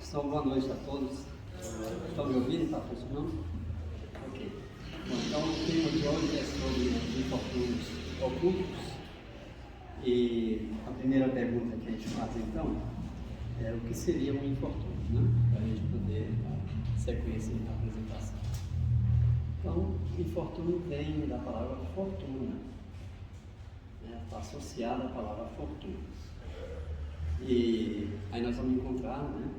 Então, boa noite a todos. Estão me ouvindo? Está funcionando? Ok. Bom, então, o tema de hoje é sobre os infortúnios ocultos. E a primeira pergunta que a gente faz, então, é o que seria um infortúnio, né? Para a gente poder dar sequência na apresentação. Então, infortúnio vem da palavra fortuna, né? Está associada à palavra fortuna. E aí nós vamos encontrar, né,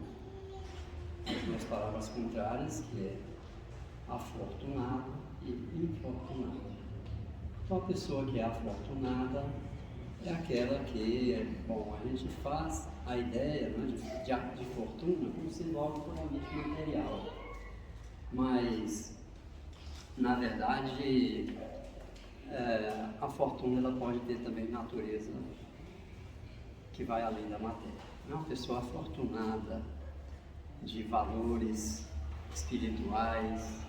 as duas palavras contrárias, que é afortunado e infortunado. Então, a pessoa que é afortunada é aquela que, bom, a gente faz a ideia, né, de fortuna como sendo algo totalmente material, mas na verdade a fortuna ela pode ter também natureza que vai além da matéria. É uma pessoa afortunada de valores espirituais,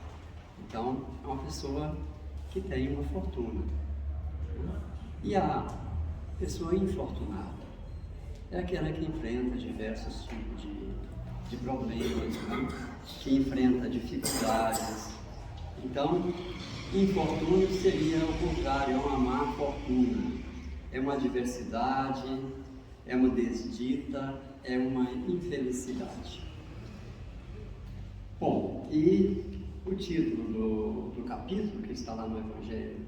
então é uma pessoa que tem uma fortuna. E a pessoa infortunada é aquela que enfrenta diversos tipos de problemas, né? Que enfrenta dificuldades. Então, infortúnio seria o contrário, é uma má fortuna, é uma adversidade, é uma desdita, é uma infelicidade. Bom, e o título do capítulo, que está lá no Evangelho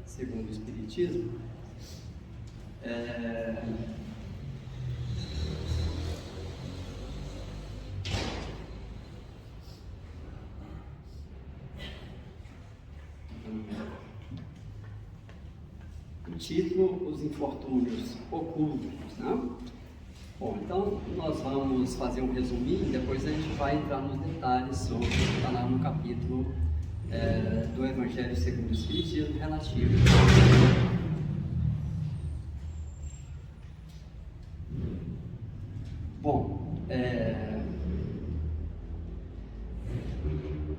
segundo o Espiritismo, o título, Os Infortúnios Ocultos, né? Bom, então nós vamos fazer um resuminho e depois a gente vai entrar nos detalhes sobre o que está lá no capítulo do Evangelho segundo o Espiritismo relativo. Bom,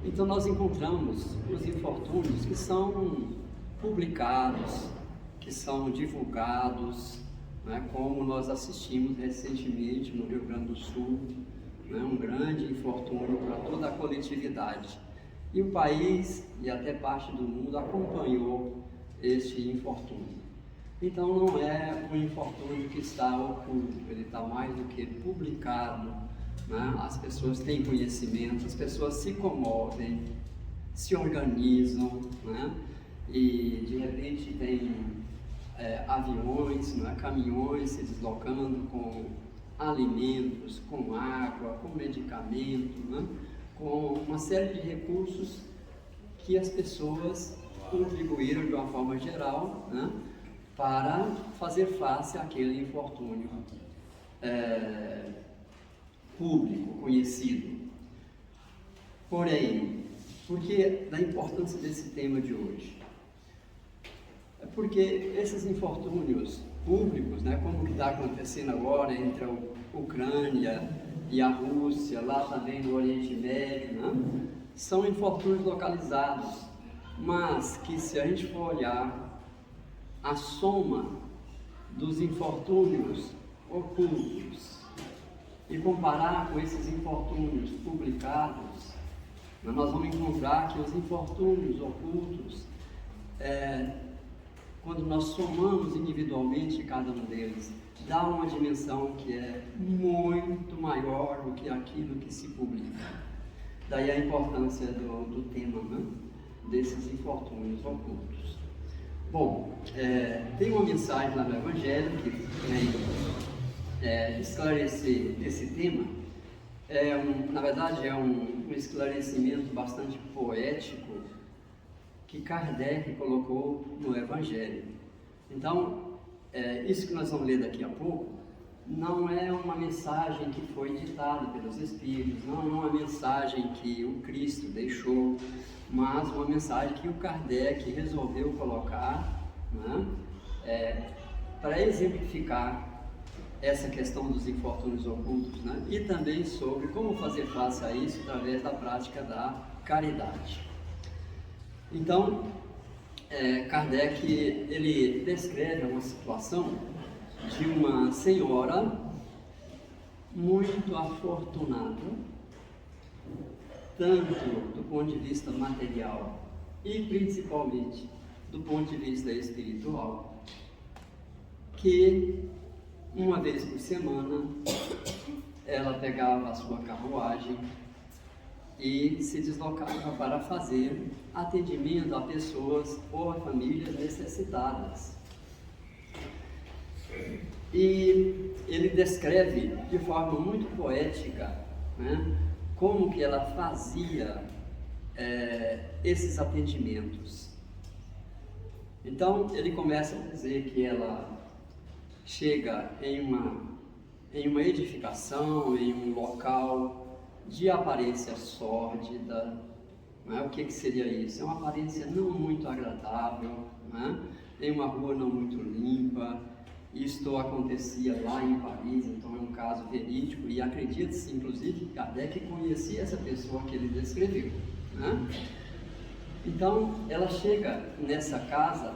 então nós encontramos os infortúnios que são publicados, que são divulgados, né, como nós assistimos recentemente no Rio Grande do Sul, né, um grande infortúnio para toda a coletividade. E o país e até parte do mundo acompanhou este infortúnio. Então não é um infortúnio que está oculto, ele está mais do que publicado, né? As pessoas têm conhecimento, as pessoas se comovem, se organizam, né? E de repente tem aviões, né? Caminhões se deslocando com alimentos, com água, com medicamento, né? Com uma série de recursos que as pessoas contribuíram de uma forma geral, né, para fazer face àquele infortúnio público, conhecido. Porém, por que da importância desse tema de hoje? É porque esses infortúnios públicos, né, como que está acontecendo agora entre a Ucrânia e a Rússia, lá também no Oriente Médio, né? São infortúnios localizados, mas que se a gente for olhar a soma dos infortúnios ocultos e comparar com esses infortúnios publicados, nós vamos encontrar que os infortúnios ocultos, quando nós somamos individualmente cada um deles, dá uma dimensão que é muito maior do que aquilo que se publica. Daí a importância do tema, né, desses infortúnios ocultos. Bom, tem uma mensagem lá no Evangelho que vem esclarecer esse tema. Na verdade é um esclarecimento bastante poético que Kardec colocou no Evangelho. Então, isso que nós vamos ler daqui a pouco não é uma mensagem que foi ditada pelos Espíritos, não é uma mensagem que o Cristo deixou, mas uma mensagem que o Kardec resolveu colocar, né, para exemplificar essa questão dos infortúnios ocultos, né, e também sobre como fazer face a isso através da prática da caridade. Então, Kardec, ele descreve uma situação de uma senhora muito afortunada, tanto do ponto de vista material e principalmente do ponto de vista espiritual, que uma vez por semana ela pegava a sua carruagem e se deslocava para fazer atendimento a pessoas ou a famílias necessitadas. E ele descreve de forma muito poética, né, como que ela fazia esses atendimentos. Então ele começa a dizer que ela chega em uma edificação, em um local de aparência sórdida, né? O que seria isso? É uma aparência não muito agradável, né? Em uma rua não muito limpa. Isto acontecia lá em Paris, então é um caso verídico, e acredita-se inclusive que Kardec conhecia essa pessoa que ele descreveu, né? Então ela chega nessa casa,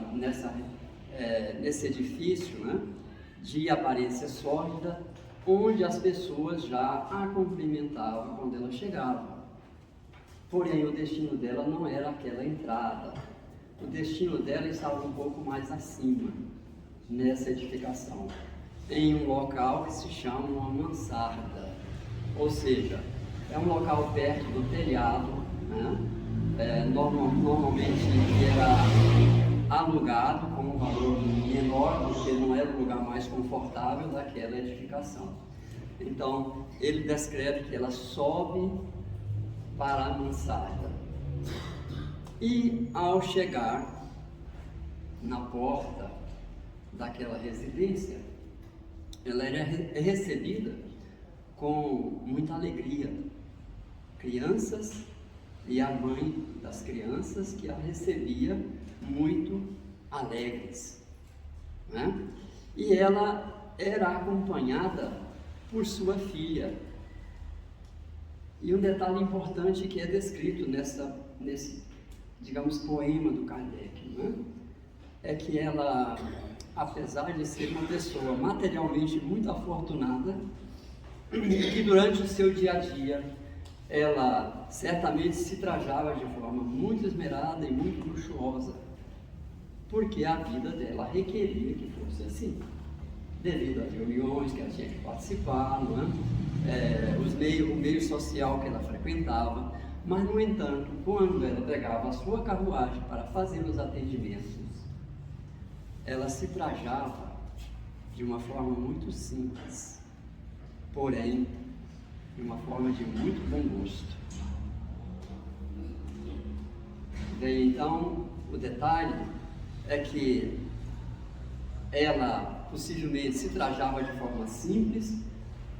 nesse edifício, né, de aparência sórdida, onde as pessoas já a cumprimentavam quando ela chegava. Porém, o destino dela não era aquela entrada. O destino dela estava um pouco mais acima, nessa edificação, em um local que se chama uma mansarda, ou seja, é um local perto do telhado, né? Normalmente era alugado com um valor menor, porque não era o lugar mais confortável daquela edificação. Então, ele descreve que ela sobe para a mansarda e, ao chegar na porta daquela residência, ela era recebida com muita alegria. Crianças e a mãe das crianças que a recebia muito alegres, né? E ela era acompanhada por sua filha. E um detalhe importante que é descrito nesse, digamos, poema do Kardec, né? É que ela, apesar de ser uma pessoa materialmente muito afortunada, que durante o seu dia a dia ela certamente se trajava de forma muito esmerada e muito luxuosa, porque a vida dela requeria que fosse assim, devido às reuniões que ela tinha que participar, não é? O meio social que ela frequentava. Mas, no entanto, quando ela pegava a sua carruagem para fazer os atendimentos, ela se trajava de uma forma muito simples, porém de uma forma de muito bom gosto. Bem, então, o detalhe é que ela possivelmente se trajava de forma simples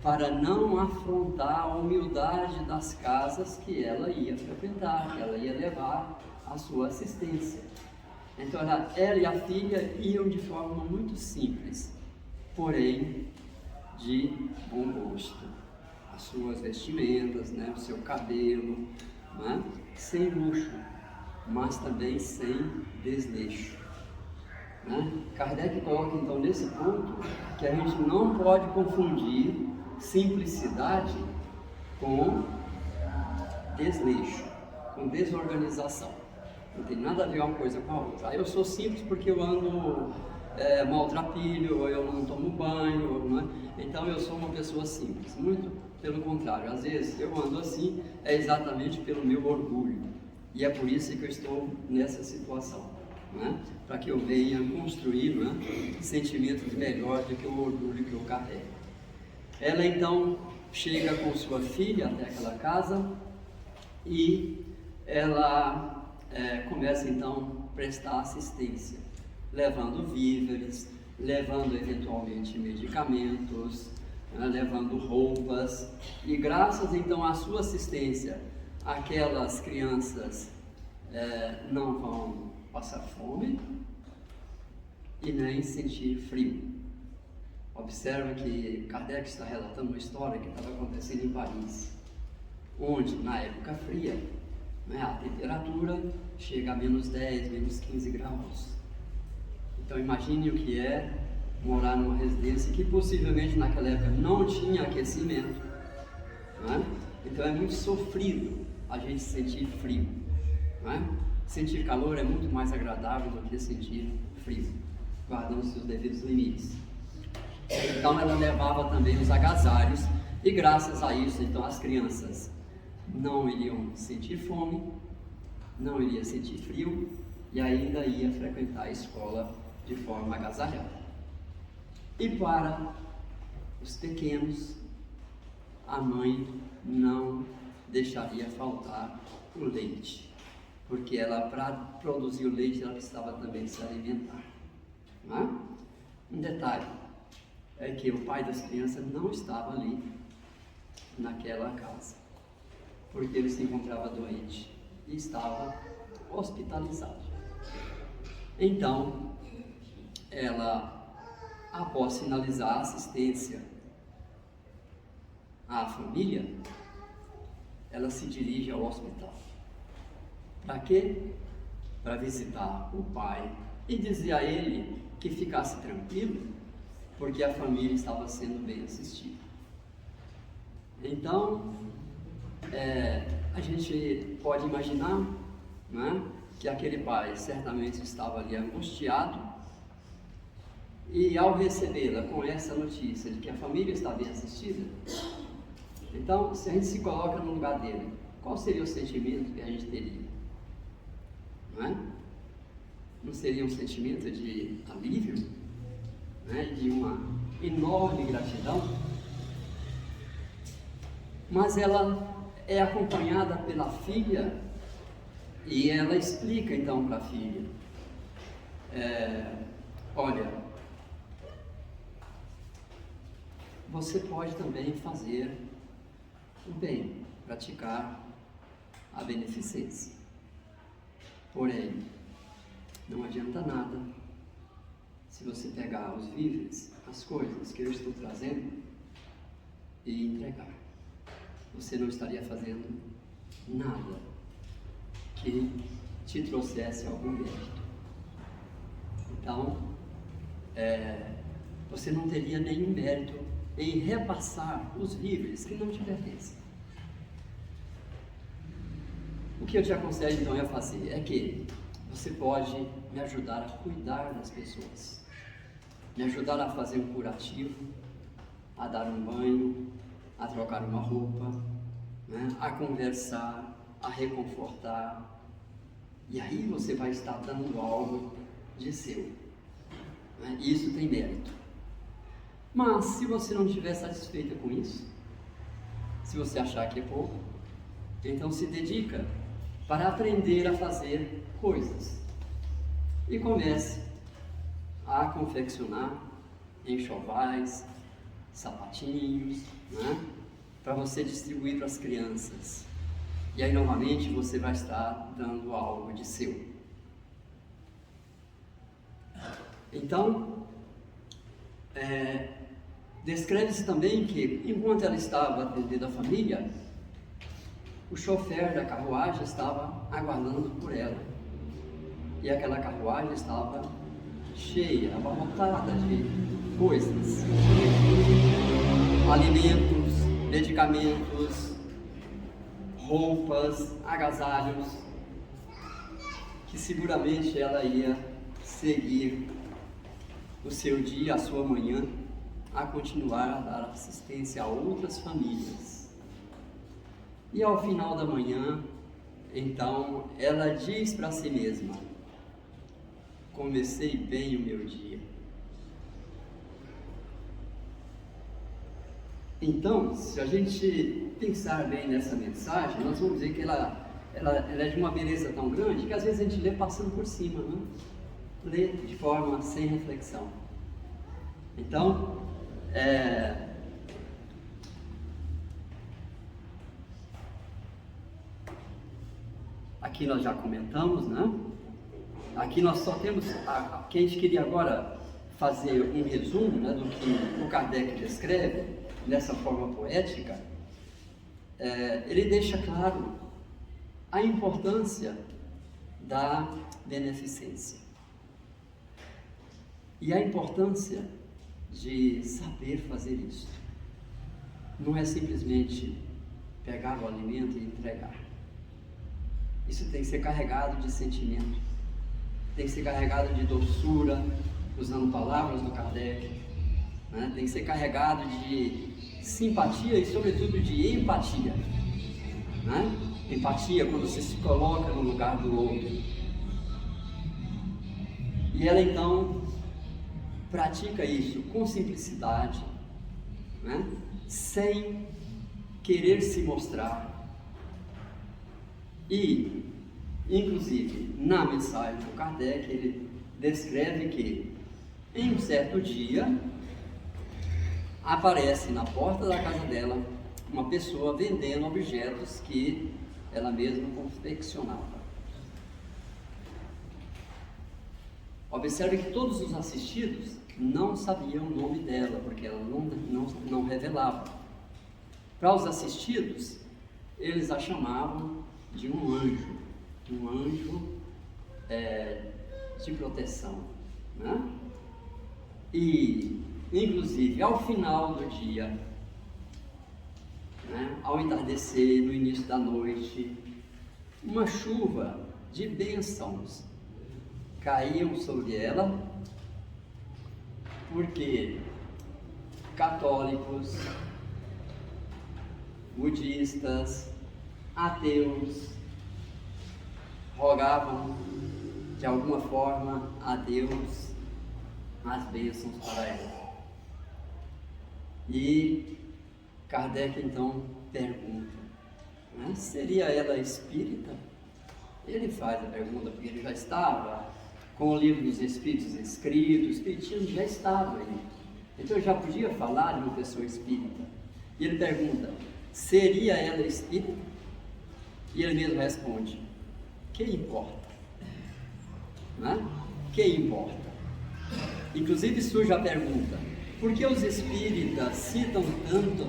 para não afrontar a humildade das casas que ela ia frequentar, que ela ia levar a sua assistência. Então ela e a filha iam de forma muito simples, porém de bom gosto. As suas vestimentas, né, o seu cabelo, né, sem luxo, mas também sem desleixo. Né? Kardec coloca então nesse ponto que a gente não pode confundir simplicidade com desleixo, com desorganização. Não tem nada a ver uma coisa com a outra. Eu sou simples porque eu ando maltrapilho, ou eu não tomo banho, né? Então eu sou uma pessoa simples. Muito pelo contrário, às vezes eu ando assim exatamente pelo meu orgulho, e é por isso que eu estou nessa situação, né? Para que eu venha construir, né, sentimentos melhores do que o orgulho que eu carrego. Ela então chega com sua filha até aquela casa e ela começa então a prestar assistência, levando víveres, levando eventualmente medicamentos, levando roupas, e graças então à sua assistência, aquelas crianças não vão passar fome e nem sentir frio. Observa que Kardec está relatando uma história que estava acontecendo em Paris, onde na época fria, né, a temperatura chega a menos 10, menos 15 graus. Então imagine o que é morar numa residência que possivelmente naquela época não tinha aquecimento, não é? Então é muito sofrido a gente sentir frio, não é? Sentir calor é muito mais agradável do que sentir frio, guardando seus devidos limites. Então ela levava também os agasalhos e graças a isso, então as crianças não iriam sentir fome, não iriam sentir frio e ainda ia frequentar a escola de forma agasalhada. E para os pequenos, a mãe não deixaria faltar o leite, porque ela, para produzir o leite, ela precisava também se alimentar. Não é? Um detalhe é que o pai das crianças não estava ali naquela casa, porque ele se encontrava doente e estava hospitalizado. Então, ela, após finalizar a assistência à família, ela se dirige ao hospital. Para quê? Para visitar o pai e dizer a ele que ficasse tranquilo, porque a família estava sendo bem assistida. Então, a gente pode imaginar, né, que aquele pai certamente estava ali angustiado e ao recebê-la com essa notícia de que a família está bem assistida, então, se a gente se coloca no lugar dele, qual seria o sentimento que a gente teria? Não é? Não seria um sentimento de alívio, né, de uma enorme gratidão? Mas ela é acompanhada pela filha e ela explica então para a filha, olha, você pode também fazer o bem, praticar a beneficência, porém não adianta nada se você pegar os víveres, as coisas que eu estou trazendo e entregar. Você não estaria fazendo nada que te trouxesse algum mérito. Então, você não teria nenhum mérito em repassar os víveres que não te pertencem. O que eu te aconselho então a fazer é que você pode me ajudar a cuidar das pessoas, me ajudar a fazer um curativo, a dar um banho, a trocar uma roupa, né, a conversar, a reconfortar, e aí você vai estar dando algo de seu, né? Isso tem mérito. Mas se você não estiver satisfeita com isso, se você achar que é pouco, então se dedica para aprender a fazer coisas e comece a confeccionar enxovais, sapatinhos, né, para você distribuir para as crianças. E aí novamente você vai estar dando algo de seu. Então, descreve-se também que enquanto ela estava atendendo a família, o chofer da carruagem estava aguardando por ela. E aquela carruagem estava cheia, abarrotada de coisas, alimentos, medicamentos, roupas, agasalhos, que seguramente ela ia seguir o seu dia, a sua manhã, a continuar a dar assistência a outras famílias. E ao final da manhã, então, ela diz para si mesma: comecei bem o meu dia. Então, se a gente pensar bem nessa mensagem, nós vamos ver que ela é de uma beleza tão grande que às vezes a gente lê passando por cima, né? Lê de forma sem reflexão. Então, aqui nós já comentamos, né? Aqui nós só temos, que a gente queria agora fazer um resumo, né, do que o Kardec descreve dessa forma poética. Ele deixa claro a importância da beneficência e a importância de saber fazer isso. Não é simplesmente pegar o alimento e entregar. Isso tem que ser carregado de sentimento, tem que ser carregado de doçura, usando palavras do Kardec, né? Tem que ser carregado de simpatia e sobretudo de empatia, né? Empatia quando você se coloca no lugar do outro. E ela então pratica isso com simplicidade, né? Sem querer se mostrar. E, inclusive, na mensagem do Kardec, ele descreve que, em um certo dia, aparece na porta da casa dela uma pessoa vendendo objetos que ela mesma confeccionava. Observe que todos os assistidos não sabiam o nome dela, porque ela não revelava. Para os assistidos, eles a chamavam de um anjo de proteção, né? E, inclusive, ao final do dia, né, ao entardecer, no início da noite, uma chuva de bênçãos caíam sobre ela, porque católicos, budistas, ateus rogavam de alguma forma a Deus as bênçãos para ela. E Kardec então pergunta, né, seria ela espírita? Ele faz a pergunta porque ele já estava com o livro dos Espíritos escrito, o Espiritismo já estava aí, então já podia falar de uma pessoa espírita. E ele pergunta, seria ela espírita? E ele mesmo responde, que importa? Né? Que importa? Inclusive surge a pergunta, por que os espíritas citam tanto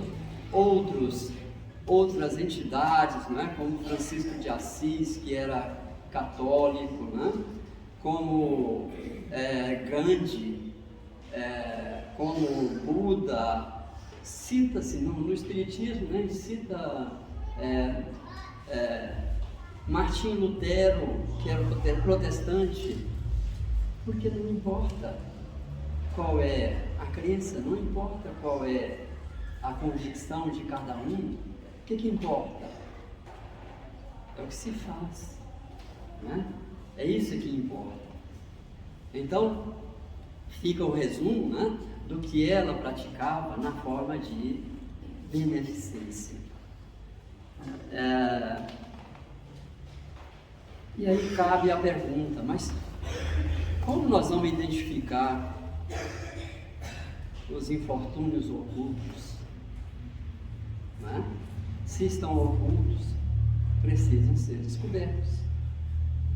outras entidades, né? Como Francisco de Assis, que era católico, né? Como Gandhi, como Buda, cita-se no Espiritismo, né? Cita Martim Lutero, que era protestante, porque não importa qual é a crença, não importa qual é a convicção de cada um, o que importa? É o que se faz, né? É isso que importa. Então, fica o resumo, né, do que ela praticava na forma de beneficência. E aí cabe a pergunta, mas como nós vamos identificar os infortúnios ocultos? Né? Se estão ocultos, precisam ser descobertos.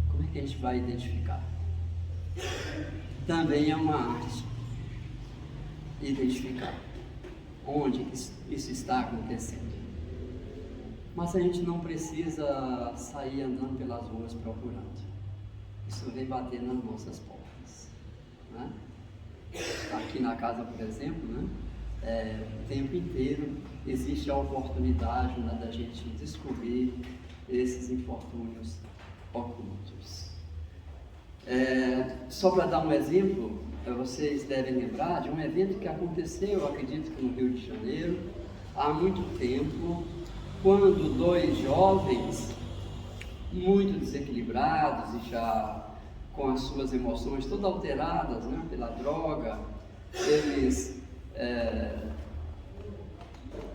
Como é que a gente vai identificar? Também é uma arte identificar onde isso está acontecendo. Mas a gente não precisa sair andando pelas ruas procurando. Isso vem bater nas nossas portas, né? Aqui na casa, por exemplo, né, o tempo inteiro existe a oportunidade, né, da gente descobrir esses infortúnios ocultos. Só para dar um exemplo, vocês devem lembrar de um evento que aconteceu, eu acredito que no Rio de Janeiro, há muito tempo, quando dois jovens muito desequilibrados e já com as suas emoções todas alteradas, né, pela droga, eles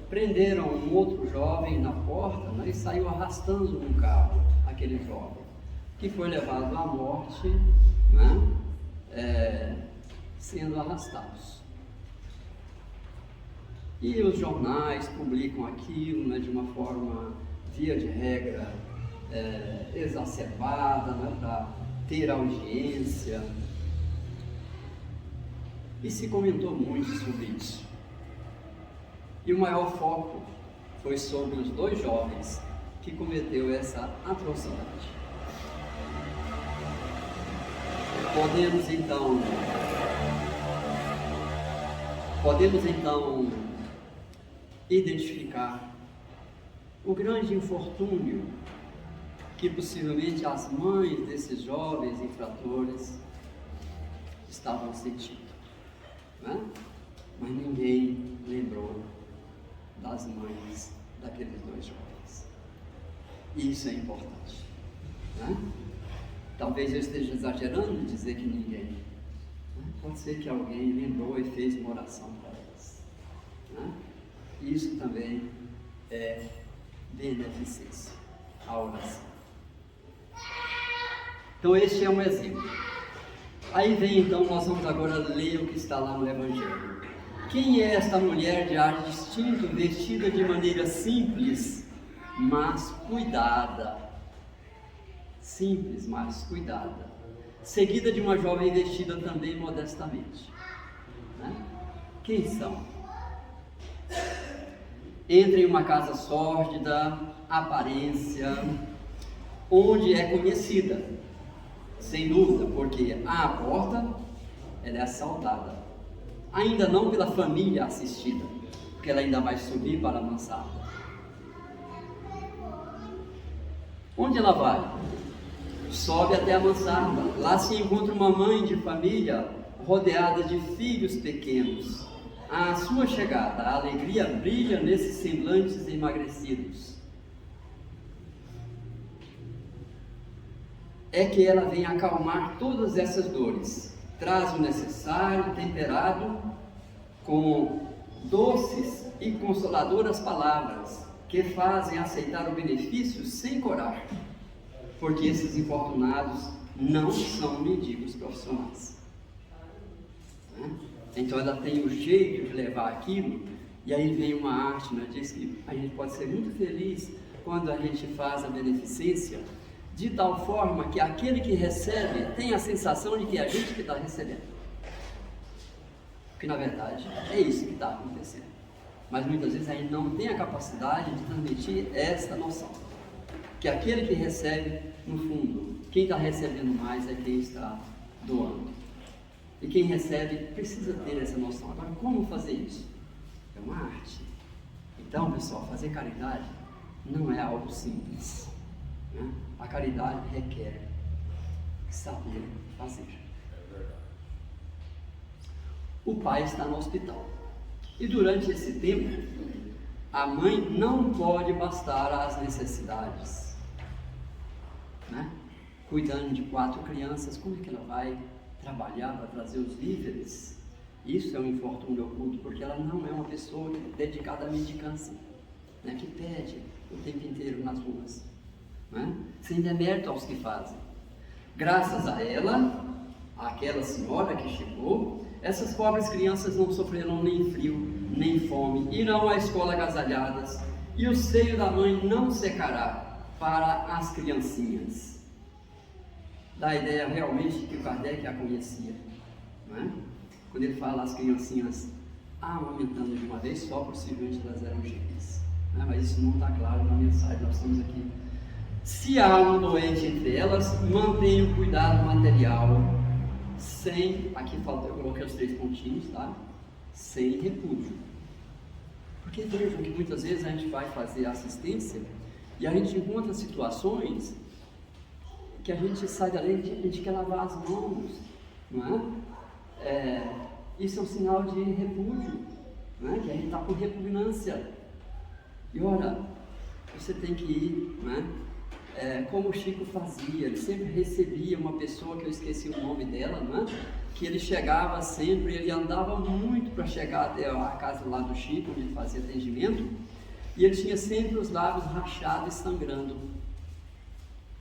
prenderam um outro jovem na porta, né, e saiu arrastando num carro aquele jovem, que foi levado à morte, né, sendo arrastados. E os jornais publicam aquilo, né, de uma forma, via de regra, exacerbada, né, para ter audiência. E se comentou muito sobre isso. E o maior foco foi sobre os dois jovens que cometeu essa atrocidade. Podemos então podemos então identificar o grande infortúnio que possivelmente as mães desses jovens infratores estavam sentindo, né? Mas ninguém lembrou das mães daqueles dois jovens. Isso é importante, né? Talvez eu esteja exagerando em dizer que ninguém, né? Pode ser que alguém lembrou e fez uma oração para eles, né? Isso também é beneficência, a oração. Então este é um exemplo. Aí vem então, nós vamos agora ler o que está lá no Evangelho. Quem é esta mulher de ar distinto, vestida de maneira simples, mas cuidada? Simples, mas cuidada. Seguida de uma jovem vestida também modestamente, né? Quem são? Entra em uma casa sórdida, aparência, onde é conhecida, sem dúvida, porque à porta ela é assaltada, ainda não pela família assistida, porque ela ainda vai subir para a mansarda. Onde ela vai? Sobe até a mansarda. Lá se encontra uma mãe de família rodeada de filhos pequenos. À sua chegada, a alegria brilha nesses semblantes emagrecidos. É que ela vem acalmar todas essas dores, traz o necessário, temperado com doces e consoladoras palavras, que fazem aceitar o benefício sem coragem, porque esses infortunados não são mendigos profissionais, né? Então ela tem o jeito de levar aquilo, e aí vem uma arte, né? Diz que a gente pode ser muito feliz quando a gente faz a beneficência, de tal forma que aquele que recebe tem a sensação de que é a gente que está recebendo. Porque na verdade é isso que está acontecendo. Mas muitas vezes a gente não tem a capacidade de transmitir esta noção. Que aquele que recebe, no fundo, quem está recebendo mais é quem está doando. E quem recebe precisa ter essa noção. Agora, como fazer isso? É uma arte. Então, pessoal, fazer caridade não é algo simples, né? A caridade requer saber fazer. O pai está no hospital. E durante esse tempo, a mãe não pode bastar às necessidades, né? Cuidando de 4 crianças, como é que ela vai trabalhar para trazer os víveres? Isso é um infortúnio oculto, porque ela não é uma pessoa dedicada à mendicância, né? Que pede o tempo inteiro nas ruas, né? Sem demérito aos que fazem. Graças a ela, àquela senhora que chegou, essas pobres crianças não sofrerão nem frio, nem fome, irão à escola agasalhadas, e o seio da mãe não secará para as criancinhas. Dá a ideia realmente que o Kardec a conhecia, não é? Quando ele fala as criancinhas amamentando de uma vez só, possivelmente elas eram gêmeas, né? Mas isso não está claro na mensagem, nós estamos aqui. Se há um doente entre elas, mantenha o cuidado material, sem, aqui falta, eu coloquei os 3 pontinhos, tá? Sem repúdio. Porque vejam que muitas vezes a gente vai fazer assistência e a gente encontra situações que a gente sai dali, a gente quer lavar as mãos, não é? Isso é um sinal de repúdio, não é? Que a gente está com repugnância. E ora, você tem que ir, não é? Como o Chico fazia, ele sempre recebia uma pessoa, que eu esqueci o nome dela, não é? Que ele chegava sempre, ele andava muito para chegar até a casa lá do Chico, onde ele fazia atendimento, e ele tinha sempre os lábios rachados e sangrando,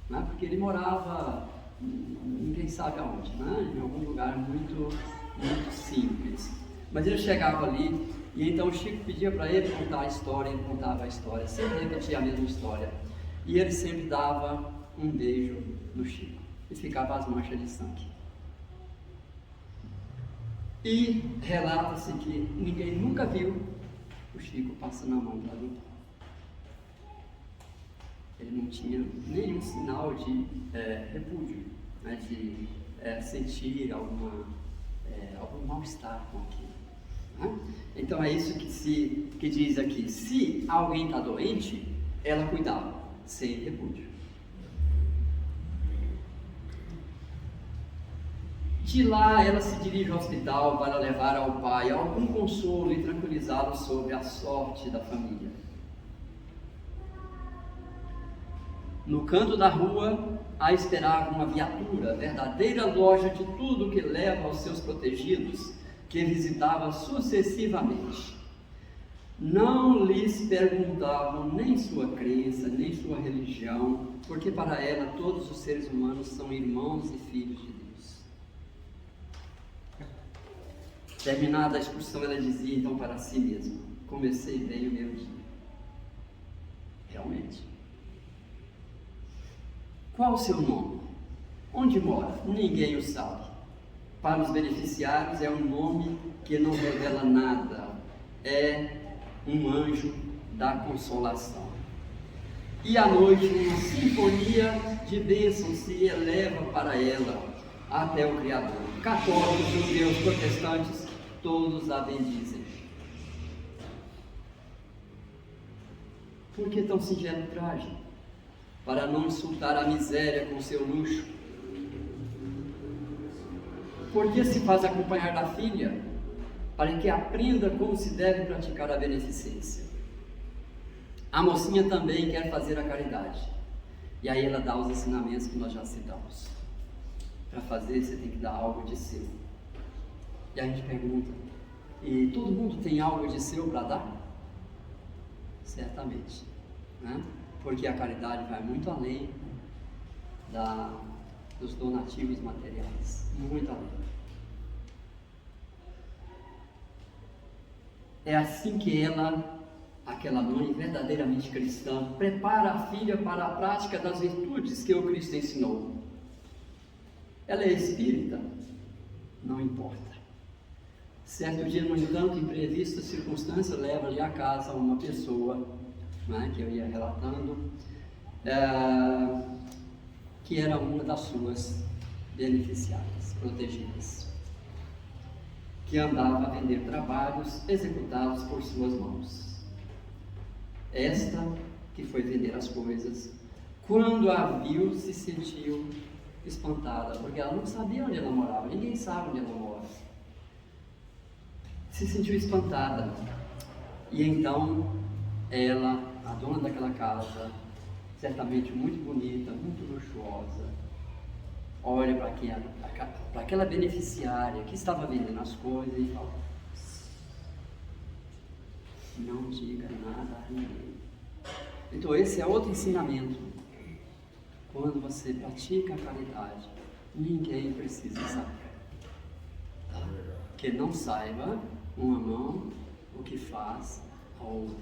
não é? Porque ele morava, ninguém sabe aonde, né? Em algum lugar muito, muito simples. Mas ele chegava ali, e então o Chico pedia para ele contar a história, ele contava a história, sempre repetia a mesma história. E ele sempre dava um beijo no Chico, e ficava as manchas de sangue. E relata-se que ninguém nunca viu o Chico passando a mão para limpar. Ele não tinha nenhum sinal de repúdio, né, de sentir algum mal-estar com aquilo. Né? Então é isso que diz aqui: se alguém está doente, ela cuidava, sem repúdio. De lá ela se dirige ao hospital para levar ao pai algum consolo e tranquilizá-lo sobre a sorte da família. No canto da rua, a esperava uma viatura, verdadeira loja de tudo que leva aos seus protegidos, que visitava sucessivamente. Não lhes perguntavam nem sua crença, nem sua religião, porque para ela todos os seres humanos são irmãos e filhos de Deus. Terminada a excursão, ela dizia então para si mesma: comecei bem o meu dia. Realmente. Qual o seu nome? Onde mora? Ninguém o sabe. Para os beneficiários é um nome que não revela nada. É um anjo da consolação. E à noite uma sinfonia de bênçãos se eleva para ela até o Criador. Católicos, judeus, protestantes, todos a bendizem. Por que tão singelo traje? Para não insultar a miséria com seu luxo. Por que se faz acompanhar da filha? Para que aprenda como se deve praticar a beneficência. A mocinha também quer fazer a caridade. E aí ela dá os ensinamentos que nós já citamos. Para fazer, você tem que dar algo de seu. E a gente pergunta: e todo mundo tem algo de seu para dar? Certamente, né? Porque a caridade vai muito além dos donativos materiais, muito além. É assim que ela, aquela mãe verdadeiramente cristã, prepara a filha para a prática das virtudes que o Cristo ensinou. Ela é espírita? Não importa. Certo dia, no entanto, imprevista circunstância leva-lhe a casa uma pessoa, né, que eu ia relatando, que era uma das suas beneficiárias, protegidas, que andava a vender trabalhos executados por suas mãos. Esta, que foi vender as coisas, quando a viu, se sentiu espantada, porque ela não sabia onde ela morava, ninguém sabe onde ela mora. Se sentiu espantada, e então ela, a dona daquela casa, certamente muito bonita, muito luxuosa, olha para aquela beneficiária que estava vendendo as coisas e fala: não diga nada a ninguém. Então esse é outro ensinamento. Quando você pratica a caridade, ninguém precisa saber. Tá? Que não saiba uma mão o que faz a outra.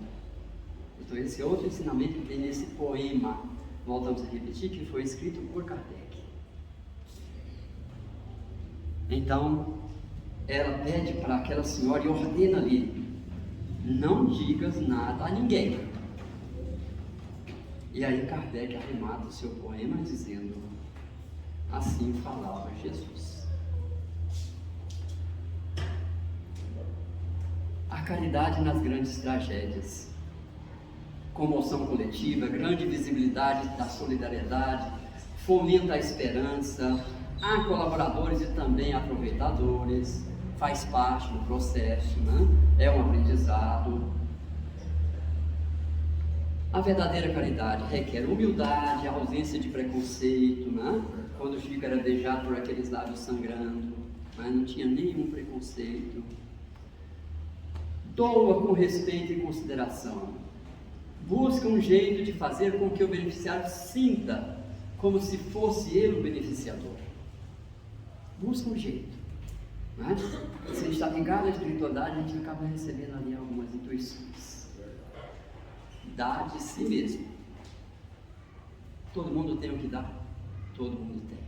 Então esse é outro ensinamento que tem nesse poema, voltamos a repetir, que foi escrito por Kardec. Então ela pede para aquela senhora e ordena ali: não digas nada a ninguém. E aí Kardec arremata o seu poema dizendo: assim falava Jesus. A caridade nas grandes tragédias, comoção coletiva, grande visibilidade da solidariedade, fomenta a esperança, há colaboradores e também aproveitadores, faz parte do processo, né? É um aprendizado. A verdadeira caridade requer humildade, ausência de preconceito, né? Quando o Chico era beijado por aqueles lábios sangrando, mas não tinha nenhum preconceito. Doa com respeito e consideração. Busca um jeito de fazer com que o beneficiário sinta como se fosse ele o beneficiador. Busca um jeito, né? Se a gente está ligado à espiritualidade, a gente acaba recebendo ali algumas intuições. Dá de si mesmo. Todo mundo tem o que dar? Todo mundo tem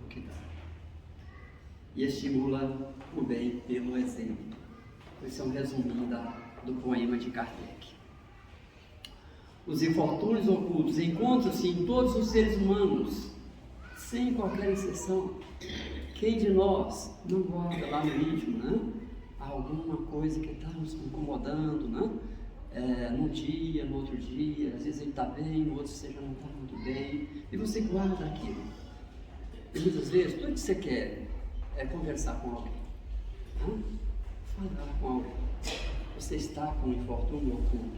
o que dar. E estimula o bem pelo exemplo. Esse é um resuminho do poema de Kardec. Os infortúnios ocultos encontram-se em todos os seres humanos, sem qualquer exceção. Quem de nós não guarda lá no íntimo, né? A alguma coisa que está nos incomodando, né? Num dia, no outro dia, às vezes ele está bem, no outro você já não está muito bem, e você guarda aquilo. E muitas vezes, tudo que você quer é conversar com alguém, né? Falar com alguém. Você está com um infortúnio oculto.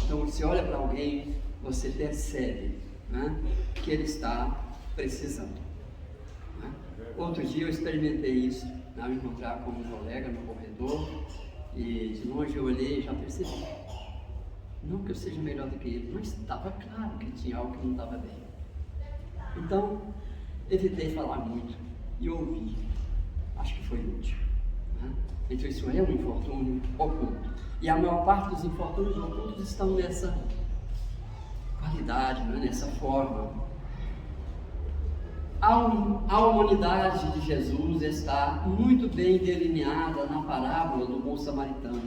Então, você olha para alguém, você percebe, né, que ele está precisando. Né? Outro dia eu experimentei isso, né, me encontrar com um colega no corredor, e de longe eu olhei e já percebi. Não que eu seja melhor do que ele, mas estava claro que tinha algo que não estava bem. Então, evitei falar muito e ouvi. Acho que foi útil. Né? Então, isso é um infortúnio oculto. E a maior parte dos infortúnios ocultos estão nessa qualidade, né? Nessa forma. A humanidade de Jesus está muito bem delineada na parábola do bom samaritano.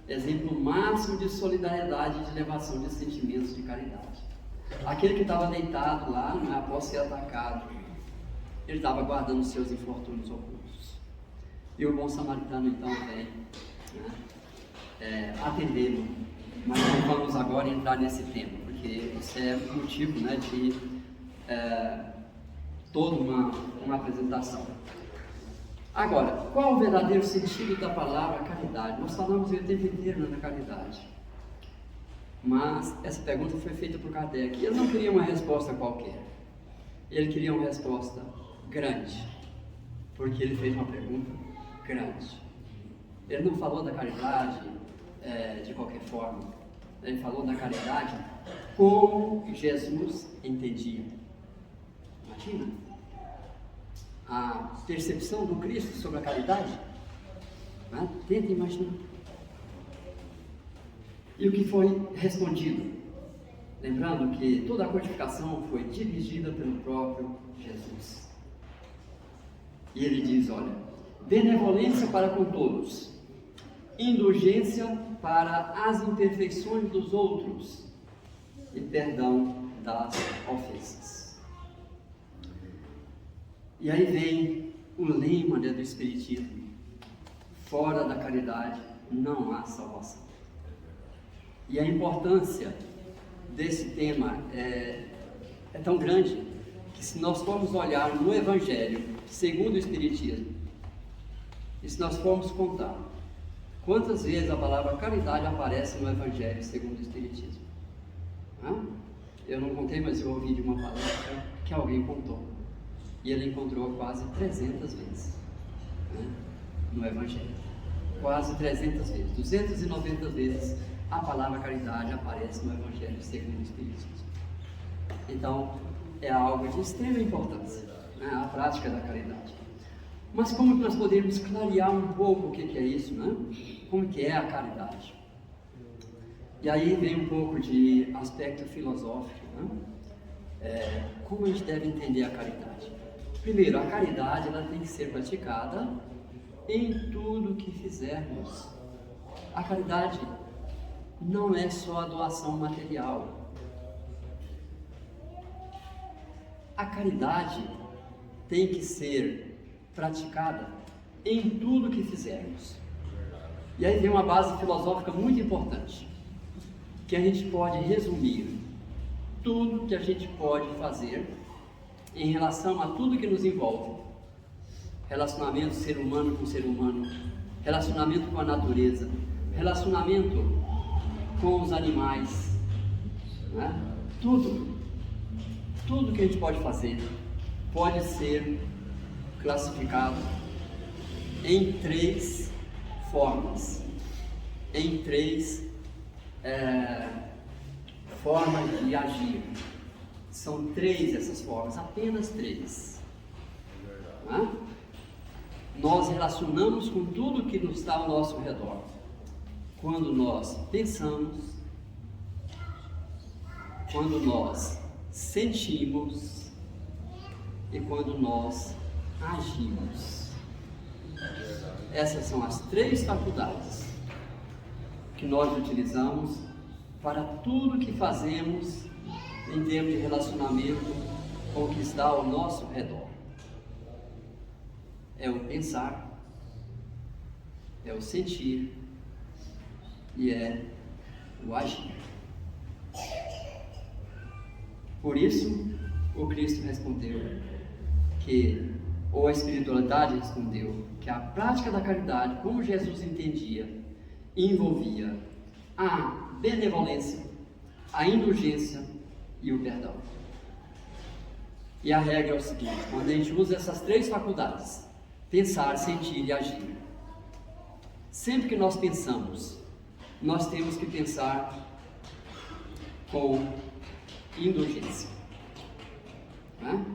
Exemplo máximo de solidariedade e de elevação de sentimentos de caridade. Aquele que estava deitado lá, né, após ser atacado, ele estava guardando seus infortúnios ocultos. E o bom samaritano então vem, né, atendê-lo. Mas não vamos agora entrar nesse tema, porque isso é motivo, né, de toda uma apresentação. Agora, qual o verdadeiro sentido da palavra caridade? Nós falamos o tempo inteiro na caridade, mas essa pergunta foi feita por Kardec e ele não queria uma resposta qualquer, ele queria uma resposta grande, porque ele fez uma pergunta grande. Ele não falou da caridade de qualquer forma, ele falou da caridade como Jesus entendia. Imagina a percepção do Cristo sobre a caridade, né? Tenta imaginar. E o que foi respondido? Lembrando que toda a codificação foi dirigida pelo próprio Jesus. E ele diz, olha, benevolência para com todos, indulgência para as imperfeições dos outros e perdão das ofensas. E aí vem o lema do Espiritismo: fora da caridade não há salvação. E a importância desse tema é tão grande que, se nós formos olhar no Evangelho segundo o Espiritismo, e se nós formos contar quantas vezes a palavra caridade aparece no Evangelho segundo o Espiritismo, eu não contei, mas eu ouvi de uma palestra que alguém contou. E ele encontrou quase 300 vezes, né, no Evangelho. Quase 300 vezes. 290 vezes a palavra caridade aparece no Evangelho segundo o Espiritismo. Então, é algo de extrema importância, né, a prática da caridade. Mas como nós podemos clarear um pouco o que é isso, né? Como que é a caridade? E aí vem um pouco de aspecto filosófico, né? Como a gente deve entender a caridade? Primeiro, a caridade ela tem que ser praticada em tudo que fizermos. A caridade não é só a doação material. A caridade tem que ser praticada em tudo que fizermos. E aí vem uma base filosófica muito importante, que a gente pode resumir tudo que a gente pode fazer em relação a tudo que nos envolve: relacionamento ser humano com ser humano, relacionamento com a natureza, relacionamento com os animais, né? Tudo que a gente pode fazer pode ser classificado em 3 formas, em 3 formas de agir. São 3 essas formas, apenas 3. Né? Nós relacionamos com tudo que está ao nosso redor quando nós pensamos, quando nós sentimos e quando nós agimos. Essas são as 3 faculdades que nós utilizamos para tudo que fazemos em termos de relacionamento com o que está ao nosso redor. É o pensar, é o sentir e é o agir. Por isso, o Cristo respondeu que, ou a espiritualidade respondeu, que a prática da caridade, como Jesus entendia, envolvia a benevolência, a indulgência e o perdão. E a regra é o seguinte: quando a gente usa essas três faculdades, pensar, sentir e agir, sempre que nós pensamos, nós temos que pensar com indulgência. Né?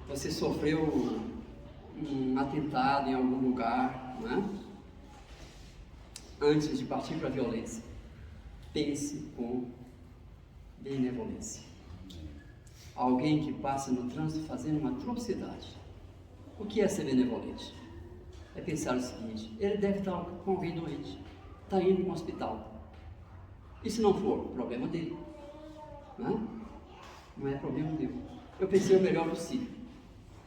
Você sofreu um atentado em algum lugar, né? Antes de partir para a violência, pense com benevolência. Alguém que passa no trânsito fazendo uma atrocidade, o que é ser benevolente? É pensar o seguinte: ele deve estar com alguém doente, está indo para um hospital, e se não for, problema dele, né? Não é problema meu. Eu pensei o melhor possível,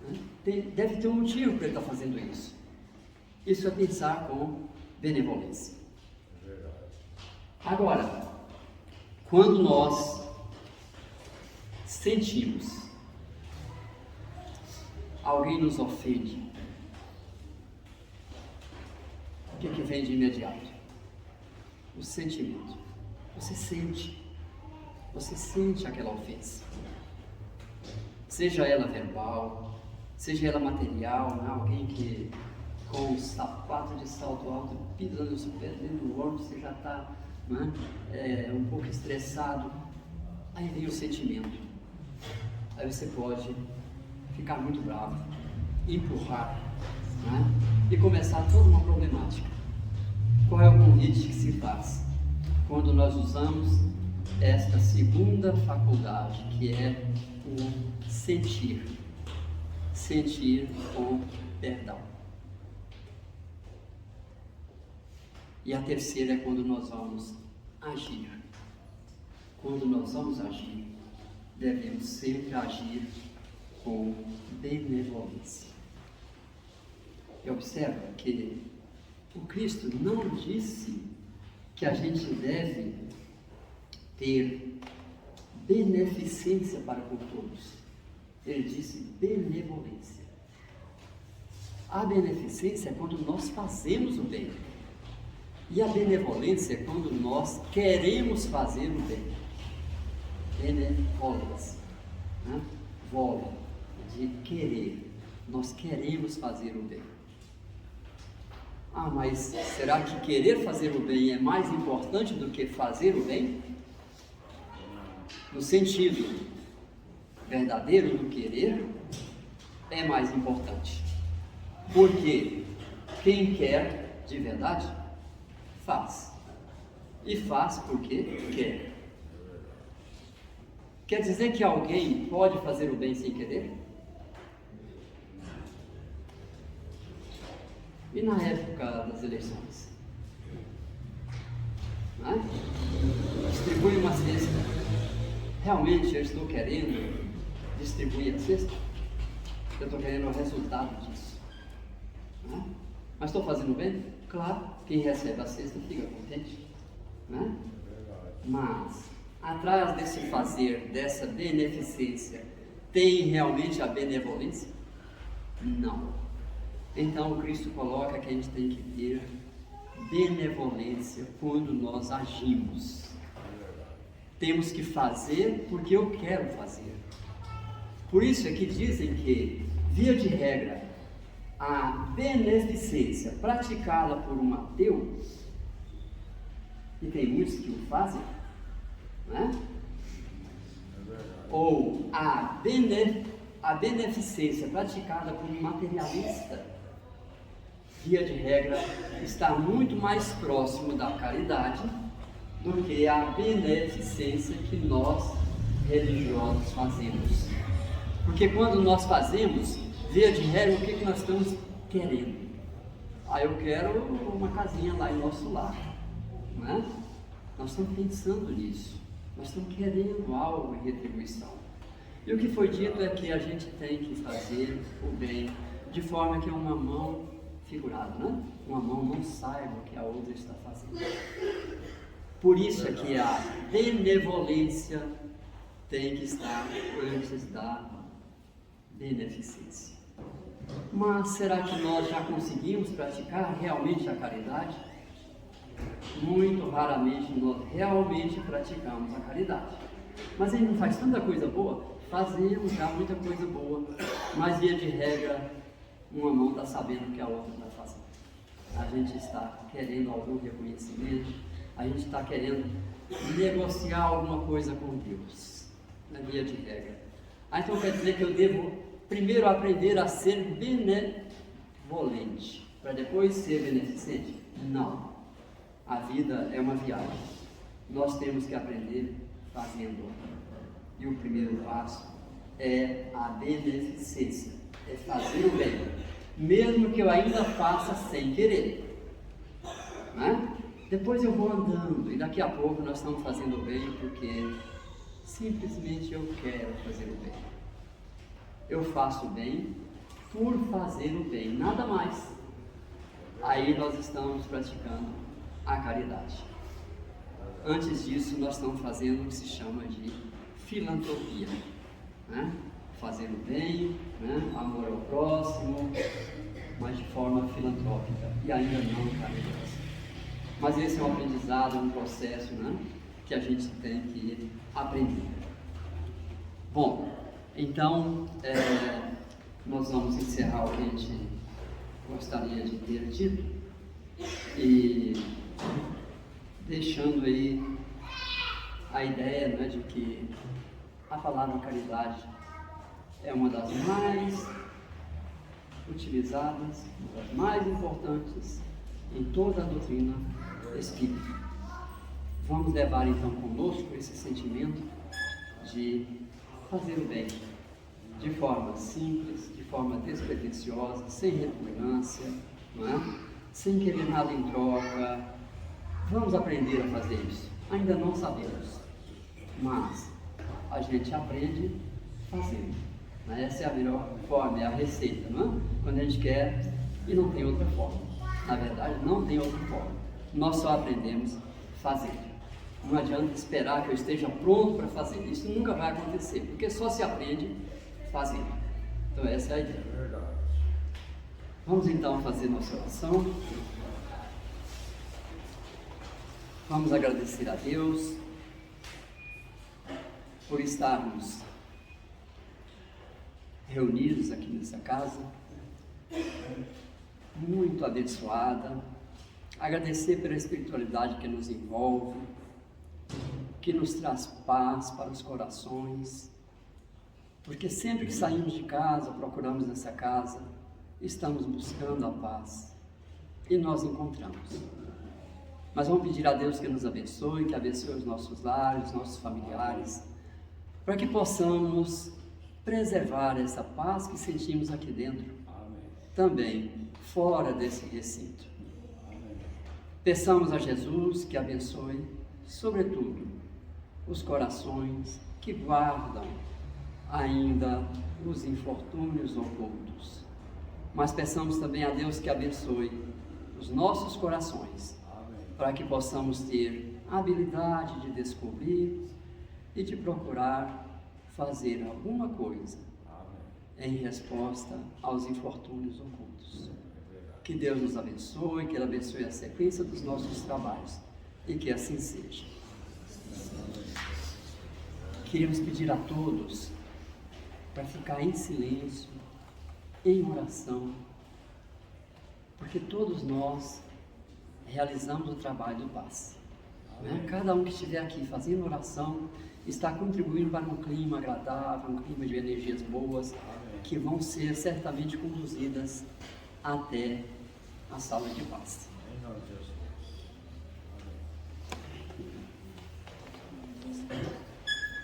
né? Deve ter um motivo para ele estar fazendo isso. Isso é pensar com benevolência. Agora, quando nós sentimos alguém nos ofende, o que vem de imediato? O sentimento. Você sente aquela ofensa, seja ela verbal, seja ela material, né? Alguém que com um sapato de salto alto pisando no seu pé dentro do ombro, você já está, né, um pouco estressado, aí vem o sentimento, aí você pode ficar muito bravo, empurrar, né, e começar toda uma problemática. Qual é o convite que se faz quando nós usamos esta segunda faculdade, que é o sentir com perdão? E a terceira é quando nós vamos agir. Quando nós vamos agir, devemos sempre agir com benevolência. E observa que o Cristo não disse que a gente deve ter beneficência para com todos. Ele disse benevolência. A beneficência é quando nós fazemos o bem. E a benevolência é quando nós queremos fazer o bem. Benevolência, né? Vole, de querer. Nós queremos fazer o bem. Ah, mas será que querer fazer o bem é mais importante do que fazer o bem? No sentido verdadeiro do querer, é mais importante. Porque quem quer de verdade, faz. E faz porque quer. Quer dizer que alguém pode fazer o bem sem querer? E na época das eleições? Né? Distribui uma cesta. Realmente eu estou querendo distribuir a cesta? Eu estou querendo o resultado disso. Né? Mas estou fazendo bem? Claro, quem recebe a cesta fica contente. Né? Mas, atrás desse fazer, dessa beneficência, tem realmente a benevolência? Não. Então o Cristo coloca que a gente tem que ter benevolência quando nós agimos. Temos que fazer porque eu quero fazer. Por isso é que dizem que, via de regra, a beneficência praticada por um ateu, e tem muitos que o fazem, né? Ou a beneficência praticada por um materialista, via de regra, está muito mais próximo da caridade do que a beneficência que nós religiosos fazemos. Porque quando nós fazemos, via de regra, o que nós estamos querendo? Eu quero uma casinha lá em nosso lar, não é? Nós estamos pensando nisso, nós estamos querendo algo em retribuição. E o que foi dito é que a gente tem que fazer o bem, de forma que uma mão figurado, né? Uma mão não saiba o que a outra está fazendo. Por isso é que a benevolência tem que estar antes da beneficência. Mas será que nós já conseguimos praticar realmente a caridade? Muito raramente nós realmente praticamos a caridade. Mas a gente não faz tanta coisa boa? Fazemos já muita coisa boa, mas via de regra, uma mão está sabendo o que a outra está fazendo. A gente está querendo algum reconhecimento, a gente está querendo negociar alguma coisa com Deus, na via de regra. Então quer dizer que eu devo primeiro aprender a ser benevolente, para depois ser beneficente? Não. A vida é uma viagem. Nós temos que aprender fazendo. E o primeiro passo é a beneficência, é fazer o bem, mesmo que eu ainda faça sem querer, né? Depois eu vou andando e daqui a pouco nós estamos fazendo o bem porque simplesmente eu quero fazer o bem. Eu faço o bem por fazer o bem, nada mais. Aí nós estamos praticando a caridade. Antes disso, nós estamos fazendo o que se chama de filantropia, né? Fazer o bem, né? Amor ao próximo, mas de forma filantrópica e ainda não caridosa. Mas esse é um aprendizado, um processo, né? Que a gente tem que aprender. Bom, então nós vamos encerrar o que a gente gostaria de ter dito e deixando aí a ideia, né, de que a palavra caridade é uma das mais utilizadas, uma das mais importantes em toda a doutrina espírita. Vamos levar então conosco esse sentimento de fazer o bem, de forma simples, de forma despretensiosa, sem repugnância, não é? Sem querer nada em troca. Vamos aprender a fazer isso. Ainda não sabemos, mas a gente aprende fazendo. Essa é a melhor forma, é a receita, não é? Quando a gente quer e não tem outra forma. Na verdade, não tem outra forma. Nós só aprendemos fazendo. Não adianta esperar que eu esteja pronto para fazer. Isso nunca vai acontecer, porque só se aprende fazendo. Então essa é a ideia. Vamos então fazer nossa oração. Vamos agradecer a Deus por estarmos reunidos aqui nessa casa, muito abençoada. Agradecer pela espiritualidade que nos envolve, que nos traz paz para os corações, porque sempre que saímos de casa, procuramos essa casa, estamos buscando a paz e nós encontramos. Mas vamos pedir a Deus que nos abençoe, que abençoe os nossos lares, os nossos familiares, para que possamos preservar essa paz que sentimos aqui dentro, também fora desse recinto. Peçamos a Jesus que abençoe, sobretudo, os corações que guardam ainda os infortúnios ocultos. Mas peçamos também a Deus que abençoe os nossos corações, para que possamos ter a habilidade de descobrir e de procurar fazer alguma coisa em resposta aos infortúnios ocultos. Que Deus nos abençoe, que Ele abençoe a sequência dos nossos trabalhos e que assim seja. Queríamos pedir a todos para ficar em silêncio, em oração, porque todos nós realizamos o trabalho do passe. Cada um que estiver aqui fazendo oração está contribuindo para um clima agradável, um clima de energias boas, que vão ser certamente conduzidas até a sala de passe. Amém.